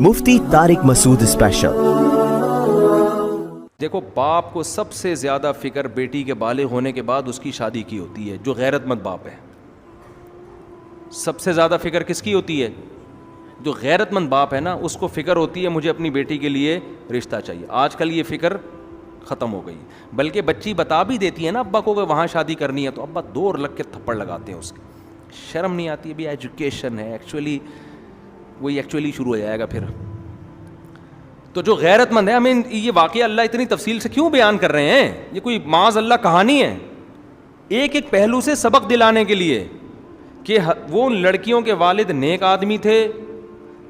مفتی طارق مسعود special. دیکھو، باپ کو سب سے زیادہ فکر بیٹی کے بالغ ہونے کے بعد اس کی شادی کی ہوتی ہے، جو غیرت مند باپ ہے۔ سب سے زیادہ فکر کس کی ہوتی ہے؟ جو غیرت مند باپ ہے نا، اس کو فکر ہوتی ہے مجھے اپنی بیٹی کے لیے رشتہ چاہیے۔ آج کل یہ فکر ختم ہو گئی، بلکہ بچی بتا بھی دیتی ہے نا ابا کو کہ وہاں شادی کرنی ہے، تو ابا دور لگ کے تھپڑ لگاتے ہیں اس کے۔ شرم نہیں آتی ہے بھی ایجوکیشن ہے، ایکچولی شروع ہو جائے گا پھر۔ تو جو غیرت مند ہے، ہمیں یہ واقعہ اللہ اتنی تفصیل سے کیوں بیان کر رہے ہیں؟ یہ کوئی معاذ اللہ کہانی ہے، ایک ایک پہلو سے سبق دلانے کے لیے کہ وہ لڑکیوں کے والد نیک آدمی تھے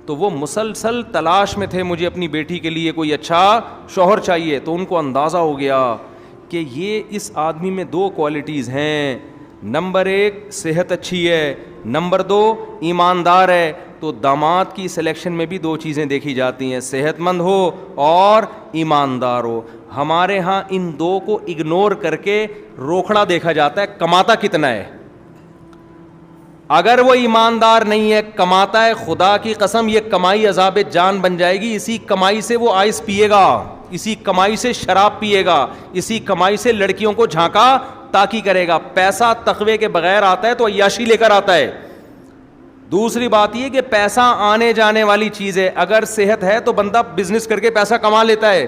تو وہ مسلسل تلاش میں تھے، مجھے اپنی بیٹی کے لیے کوئی اچھا شوہر چاہیے۔ تو ان کو اندازہ ہو گیا کہ یہ اس آدمی میں دو کوالٹیز ہیں، نمبر 1 صحت اچھی ہے، نمبر 2 ایماندار ہے۔ تو داماد کی سلیکشن میں بھی دو چیزیں دیکھی جاتی ہیں، صحت مند ہو اور ایماندار ہو۔ ہمارے ہاں ان دو کو اگنور کر کے روکھڑا دیکھا جاتا ہے، کماتا کتنا ہے۔ اگر وہ ایماندار نہیں ہے، کماتا ہے، خدا کی قسم یہ کمائی عذاب جان بن جائے گی۔ اسی کمائی سے وہ آئس پیے گا، اسی کمائی سے شراب پیے گا، اسی کمائی سے لڑکیوں کو جھانکا تاکی کرے گا۔ پیسہ تقوی کے بغیر آتا ہے تو عیاشی لے کر آتا ہے۔ دوسری بات یہ کہ پیسہ آنے جانے والی چیز ہے، اگر صحت ہے تو بندہ بزنس کر کے پیسہ کما لیتا ہے،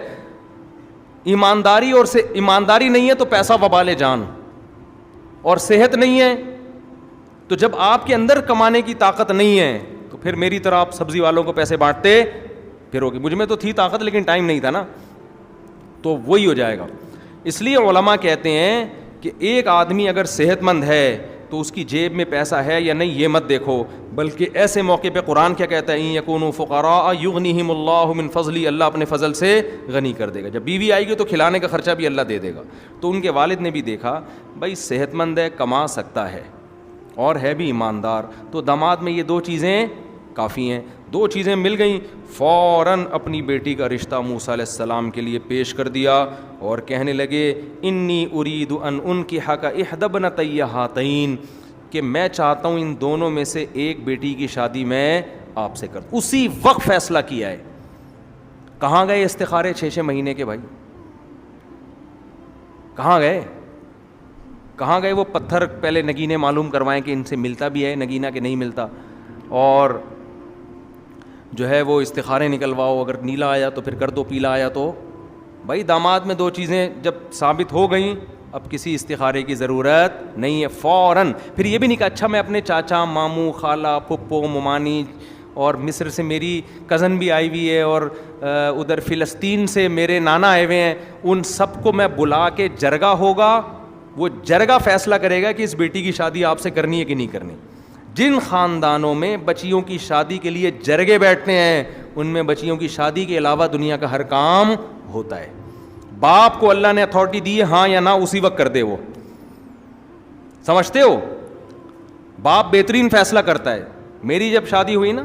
ایمانداری نہیں ہے تو پیسہ وبال جان، اور صحت نہیں ہے تو جب آپ کے اندر کمانے کی طاقت نہیں ہے تو پھر میری طرح آپ سبزی والوں کو پیسے بانٹتے پھرو گے۔ مجھ میں تو تھی طاقت لیکن ٹائم نہیں تھا نا، تو وہی ہو جائے گا۔ اس لیے علماء کہتے ہیں کہ ایک آدمی اگر صحت مند ہے تو اس کی جیب میں پیسہ ہے یا نہیں یہ مت دیکھو، بلکہ ایسے موقع پہ قرآن کیا کہتا ہے، ان یکونوا فقراء یغنیہم اللہ من فضلہ، اللہ اپنے فضل سے غنی کر دے گا۔ جب بیوی آئے گی تو کھلانے کا خرچہ بھی اللہ دے دے گا۔ تو ان کے والد نے بھی دیکھا بھائی صحت مند ہے، کما سکتا ہے اور ہے بھی ایماندار، تو داماد میں یہ دو چیزیں کافی ہیں۔ دو چیزیں مل گئیں، فوراً اپنی بیٹی کا رشتہ موسیٰ علیہ السلام کے لیے پیش کر دیا اور کہنے لگے انی ارید ان انکحک احدی ابنتی ہاتین، کہ میں چاہتا ہوں ان دونوں میں سے ایک بیٹی کی شادی میں آپ سے کروں۔ اسی وقت فیصلہ کیا ہے۔ کہاں گئے استخارے 6 مہینے کے بھائی؟ کہاں گئے وہ پتھر پہلے نگینے معلوم کروائیں کہ ان سے ملتا بھی ہے نگینہ کہ نہیں ملتا، اور جو ہے وہ استخارے نکلواؤ، اگر نیلا آیا تو پھر کر دو، پیلا آیا تو بھائی داماد میں دو چیزیں جب ثابت ہو گئیں اب کسی استخارے کی ضرورت نہیں ہے، فوراً۔ پھر یہ بھی نہیں کہا اچھا میں اپنے چاچا، ماموں، خالہ، پھپھو، ممانی، اور مصر سے میری کزن بھی آئی ہوئی ہے، اور ادھر فلسطین سے میرے نانا آئے ہوئے ہیں، ان سب کو میں بلا کے جرگہ ہوگا، وہ جرگہ فیصلہ کرے گا کہ اس بیٹی کی شادی آپ سے کرنی ہے کہ نہیں کرنی۔ جن خاندانوں میں بچیوں کی شادی کے لیے جرگے بیٹھتے ہیں ان میں بچیوں کی شادی کے علاوہ دنیا کا ہر کام ہوتا ہے۔ باپ کو اللہ نے اتھارٹی دی ہے، ہاں یا نہ اسی وقت کر دے۔ وہ سمجھتے ہو، باپ بہترین فیصلہ کرتا ہے۔ میری جب شادی ہوئی نا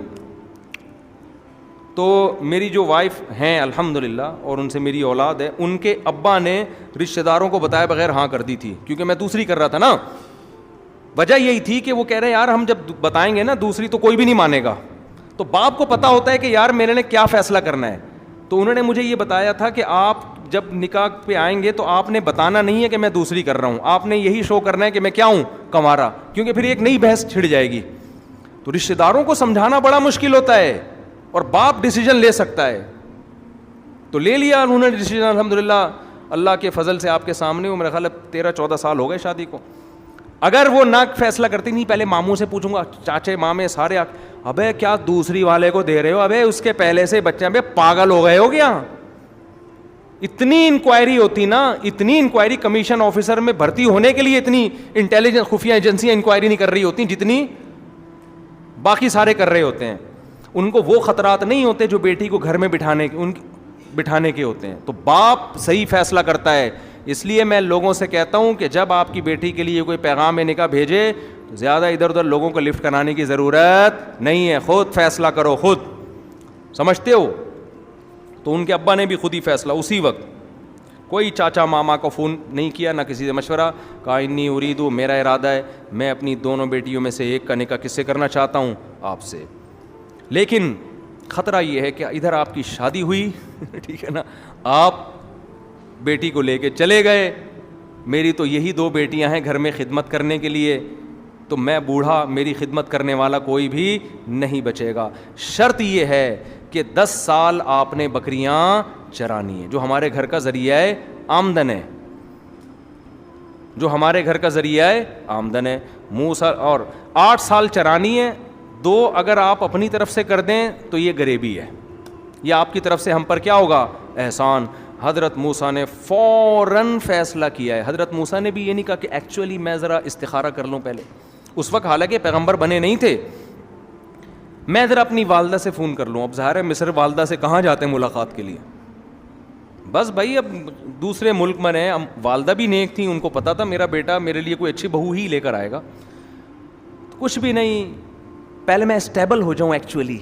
تو میری جو وائف ہیں الحمدللہ اور ان سے میری اولاد ہے، ان کے ابا نے رشتہ داروں کو بتائے بغیر ہاں کر دی تھی، کیونکہ میں دوسری کر رہا تھا نا۔ وجہ یہی تھی کہ وہ کہہ رہے ہیں یار ہم جب بتائیں گے نا دوسری تو کوئی بھی نہیں مانے گا، تو باپ کو پتا ہوتا ہے کہ یار میرے نے کیا فیصلہ کرنا ہے۔ تو انہوں نے مجھے یہ بتایا تھا کہ آپ جب نکاح پہ آئیں گے تو آپ نے بتانا نہیں ہے کہ میں دوسری کر رہا ہوں، آپ نے یہی شو کرنا ہے کہ میں کیا ہوں، کنوارا، کیونکہ پھر ایک نئی بحث چھڑ جائے گی۔ تو رشتہ داروں کو سمجھانا بڑا مشکل ہوتا ہے، اور باپ ڈیسیجن لے سکتا ہے، تو لے لیا انہوں نے ڈیسیجن الحمدللہ، اللہ کے فضل سے آپ کے سامنے، میرا خیال ہے 13-14 سال ہو گئے شادی کو۔ اگر وہ نہ فیصلہ کرتی نہیں، پہلے ماموں سے پوچھوں گا، چاچے مامے سارے، ابے کیا دوسری والے کو دے رہے ہو، ابے اس کے پہلے سے بچے، ابے پاگل ہو گئے ہو گیا۔ اتنی انکوائری ہوتی نا، اتنی انکوائری کمیشن آفیسر میں بھرتی ہونے کے لیے اتنی انٹیلیجنس خفیہ ایجنسیاں انکوائری نہیں کر رہی ہوتی جتنی باقی سارے کر رہے ہوتے ہیں۔ ان کو وہ خطرات نہیں ہوتے جو بیٹی کو گھر میں بٹھانے کے ہوتے ہیں۔ تو باپ صحیح فیصلہ کرتا ہے۔ اس لیے میں لوگوں سے کہتا ہوں کہ جب آپ کی بیٹی کے لیے کوئی پیغام نکاح بھیجے تو زیادہ ادھر ادھر لوگوں کو لفٹ کرانے کی ضرورت نہیں ہے، خود فیصلہ کرو، خود۔ سمجھتے ہو؟ تو ان کے ابا نے بھی خود ہی فیصلہ اسی وقت، کوئی چاچا ماما کو فون نہیں کیا، نہ کسی سے مشورہ، کہا انی اریدو، میرا ارادہ ہے میں اپنی دونوں بیٹیوں میں سے ایک کا نکاح کس سے کرنا چاہتا ہوں، آپ سے۔ لیکن خطرہ یہ ہے کہ ادھر آپ کی شادی ہوئی ٹھیک ہے نا, آپ بیٹی کو لے کے چلے گئے, میری تو یہی 2 بیٹیاں ہیں گھر میں خدمت کرنے کے لیے, تو میں بوڑھا, میری خدمت کرنے والا کوئی بھی نہیں بچے گا. شرط یہ ہے کہ 10 سال آپ نے بکریاں چرانی ہیں, جو ہمارے گھر کا ذریعہ آمدن ہے, جو ہمارے گھر کا ذریعہ آمدن ہے. موسیٰ اور 8 سال چرانی ہے, 2 اگر آپ اپنی طرف سے کر دیں تو یہ غریبی ہے, یہ آپ کی طرف سے ہم پر کیا ہوگا, احسان. حضرت موسیٰ نے فوراً فیصلہ کیا ہے. حضرت موسیٰ نے بھی یہ نہیں کہا کہ ایکچولی میں ذرا استخارہ کر لوں پہلے, اس وقت حالانکہ پیغمبر بنے نہیں تھے, میں ذرا اپنی والدہ سے فون کر لوں. اب ظاہر ہے مصر والدہ سے کہاں جاتے ہیں ملاقات کے لیے, بس بھائی اب دوسرے ملک میں رہے, والدہ بھی نیک تھیں, ان کو پتا تھا میرا بیٹا میرے لیے کوئی اچھی بہو ہی لے کر آئے گا. کچھ بھی نہیں, پہلے میں اسٹیبل ہو جاؤں. ایکچولی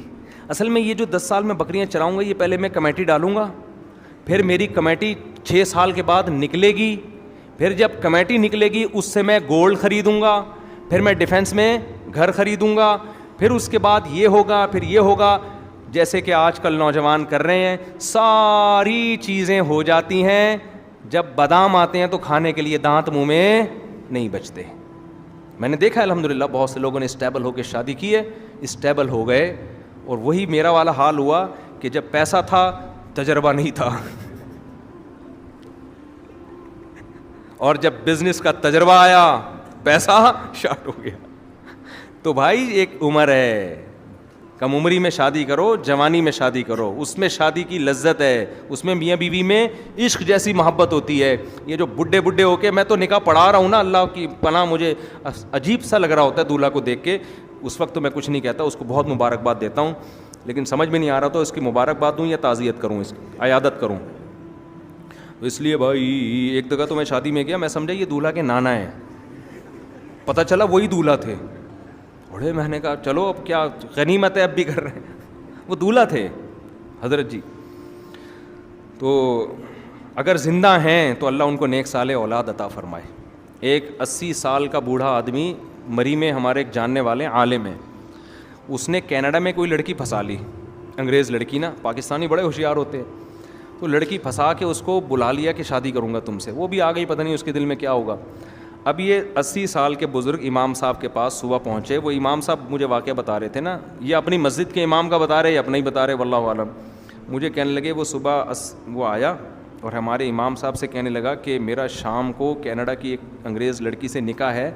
اصل میں یہ جو 10 سال میں بکریاں چراؤں گا, یہ پہلے میں کمیٹی ڈالوں گا, پھر میری کمیٹی 6 سال کے بعد نکلے گی, پھر جب کمیٹی نکلے گی اس سے میں گولڈ خریدوں گا, پھر میں ڈیفنس میں گھر خریدوں گا, پھر اس کے بعد یہ ہوگا, پھر یہ ہوگا, جیسے کہ آج کل نوجوان کر رہے ہیں. ساری چیزیں ہو جاتی ہیں, جب بادام آتے ہیں تو کھانے کے لیے دانت منہ میں نہیں بچتے. میں نے دیکھا الحمدللہ بہت سے لوگوں نے اسٹیبل ہو کے شادی کی ہے, اسٹیبل ہو گئے, اور وہی میرا والا حال ہوا کہ جب پیسہ تھا تجربہ نہیں تھا, اور جب بزنس کا تجربہ آیا پیسہ شارٹ ہو گیا. تو بھائی ایک عمر ہے, کم عمری میں شادی کرو, جوانی میں شادی کرو, اس میں شادی کی لذت ہے, اس میں میاں بیوی میں عشق جیسی محبت ہوتی ہے. یہ جو بڈھے بڈھے ہو کے میں تو نکاح پڑھا رہا ہوں نا, اللہ کی پناہ, مجھے عجیب سا لگ رہا ہوتا ہے دولہا کو دیکھ کے. اس وقت تو میں کچھ نہیں کہتا, اس کو بہت مبارکباد دیتا ہوں, لیکن سمجھ میں نہیں آ رہا تو اس کی مبارکباد دوں یا تعزیت کروں, اس کی عیادت کروں. تو اس لیے بھائی ایک جگہ تو میں شادی میں گیا, میں سمجھا یہ دولہا کے نانا ہیں, پتہ چلا وہی دولہا تھے. بڑے میں نے کہا چلو اب کیا غنیمت ہے, اب بھی کر رہے ہیں, وہ دولہا تھے حضرت جی. تو اگر زندہ ہیں تو اللہ ان کو نیک صالح اولاد عطا فرمائے. ایک 80 سال کا بوڑھا آدمی مری میں, ہمارے ایک جاننے والے عالم ہیں, اس نے کینیڈا میں کوئی لڑکی پھنسا لی, انگریز لڑکی نا, پاکستانی بڑے ہوشیار ہوتے ہیں, تو لڑکی پھنسا کے اس کو بلا لیا کہ شادی کروں گا تم سے. وہ بھی آ گئی, پتہ نہیں اس کے دل میں کیا ہوگا. اب یہ 80 سال کے بزرگ امام صاحب کے پاس صبح پہنچے. وہ امام صاحب مجھے واقعہ بتا رہے تھے نا, یہ اپنی مسجد کے امام کا بتا رہے یا اپنا ہی بتا رہے واللہ عالم. مجھے کہنے لگے وہ صبح وہ آیا اور ہمارے امام صاحب سے کہنے لگا کہ میرا شام کو کینیڈا کی ایک انگریز لڑکی سے نکاح ہے,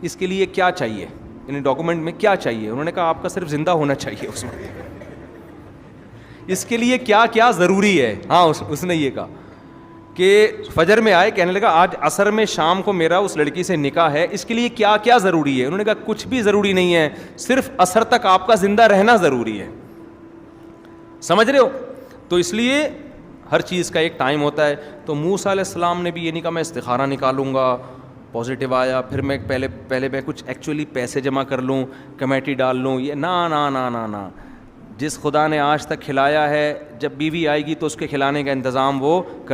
اس کے لیے کیا چاہیے, یعنی ڈاکومنٹ میں کیا چاہیے. انہوں نے کہا آپ کا صرف زندہ ہونا چاہیے اس میں, اس کے لیے کیا کیا ضروری ہے. ہاں اس نے یہ کہا کہ فجر میں آئے, کہنے لگا آج عصر میں شام کو میرا اس لڑکی سے نکاح ہے, اس کے لیے کیا کیا ضروری ہے. انہوں نے کہا کچھ بھی ضروری نہیں ہے, صرف عصر تک آپ کا زندہ رہنا ضروری ہے. سمجھ رہے ہو؟ تو اس لیے ہر چیز کا ایک ٹائم ہوتا ہے. تو موسیٰ علیہ السلام نے بھی یہ نہیں کہا میں استخارہ نکالوں گا, پازیٹیو آیا پھر میں پہلے میں کچھ ایکچولی پیسے جمع کر لوں, کمیٹی ڈال لوں, یہ نا نا نا نا نا. جس خدا نے آج تک کھلایا ہے, جب بیوی آئے گی تو اس کے کھلانے کا انتظام وہ کر